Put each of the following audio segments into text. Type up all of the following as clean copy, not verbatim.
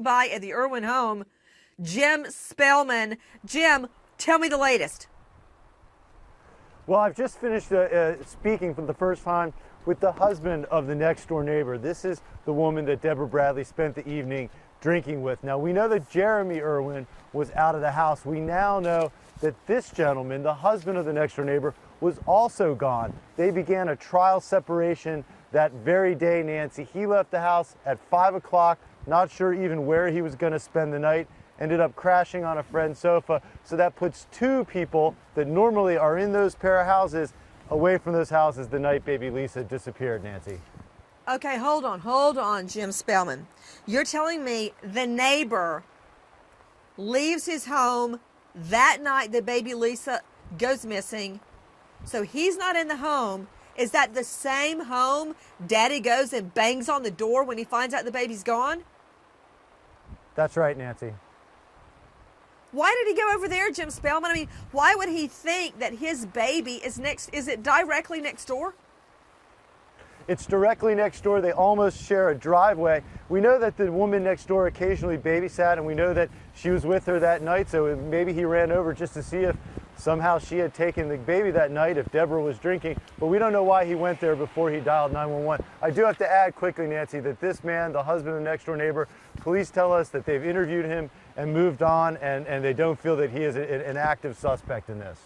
by at the Irwin home, Jim Spellman. Jim, tell me the latest. Well, I've just finished speaking for the first time with the husband of the next door neighbor. This is the woman that Deborah Bradley spent the evening drinking with. Now, we know that Jeremy Irwin was out of the house. We now know that this gentleman, the husband of the next door neighbor, was also gone. They began a trial separation that very day, Nancy. He left the house at 5 o'clock, not sure even where he was going to spend the night, ended up crashing on a friend's sofa. So that puts two people that normally are in those pair of houses away from those houses the night baby Lisa disappeared, Nancy. Okay, hold on, Jim Spellman. You're telling me the neighbor leaves his home that night that baby Lisa goes missing, so he's not in the home. Is that the same home Daddy goes and bangs on the door when he finds out the baby's gone? That's right, Nancy. Why did he go over there, Jim Spellman? I mean, why would he think that his baby is next? Is it directly next door? It's directly next door. They almost share a driveway. We know that the woman next door occasionally babysat, and we know that she was with her that night, so maybe he ran over just to see if somehow she had taken the baby that night, if Deborah was drinking, but we don't know why he went there before he dialed 911. I do have to add quickly, Nancy, that this man, the husband of the next door neighbor, police tell us that they've interviewed him and moved on, and they don't feel that he is an active suspect in this.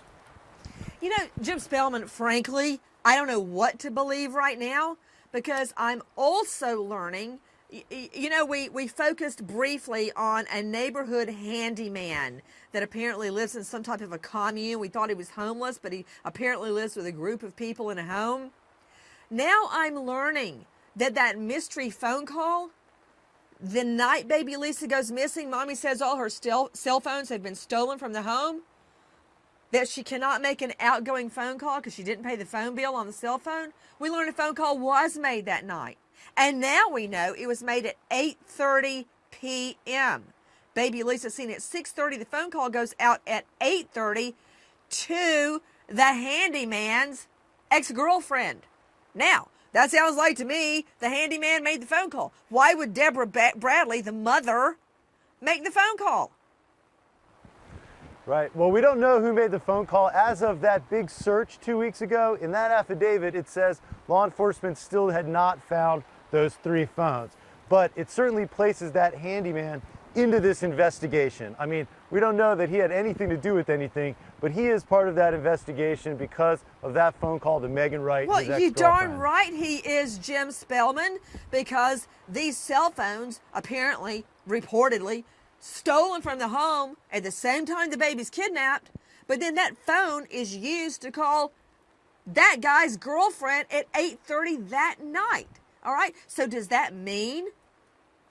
You know, Jim Spellman, frankly, I don't know what to believe right now, because I'm also learning, you know, we focused briefly on a neighborhood handyman that apparently lives in some type of a commune. We thought he was homeless, but he apparently lives with a group of people in a home. Now I'm learning that that mystery phone call, the night baby Lisa goes missing, Mommy says all her cell phones have been stolen from the home, that she cannot make an outgoing phone call because she didn't pay the phone bill on the cell phone. We learned a phone call was made that night. And now we know it was made at 8:30 p.m. Baby Lisa seen at 6:30. The phone call goes out at 8:30 to the handyman's ex-girlfriend. Now, that sounds like to me the handyman made the phone call. Why would Deborah Bradley, the mother, make the phone call? Right. Well, we don't know who made the phone call. As of that big search 2 weeks ago, in that affidavit, it says law enforcement still had not found those three phones. But it certainly places that handyman into this investigation. I mean, we don't know that he had anything to do with anything, but he is part of that investigation because of that phone call to Megan Wright. Well, you darn right he is, Jim Spellman, because these cell phones apparently, reportedly, stolen from the home at the same time the baby's kidnapped, but then that phone is used to call that guy's girlfriend at 8:30 that night. All right, so does that mean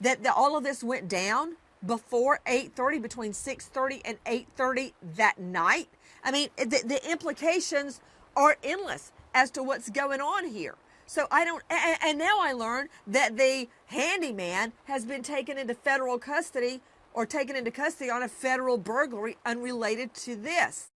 that all of this went down before 8:30, between 6:30 and 8:30 that night? I mean, the implications are endless as to what's going on here. So I don't, and now I learn that the handyman has been taken into federal custody, or taken into custody on a federal burglary unrelated to this.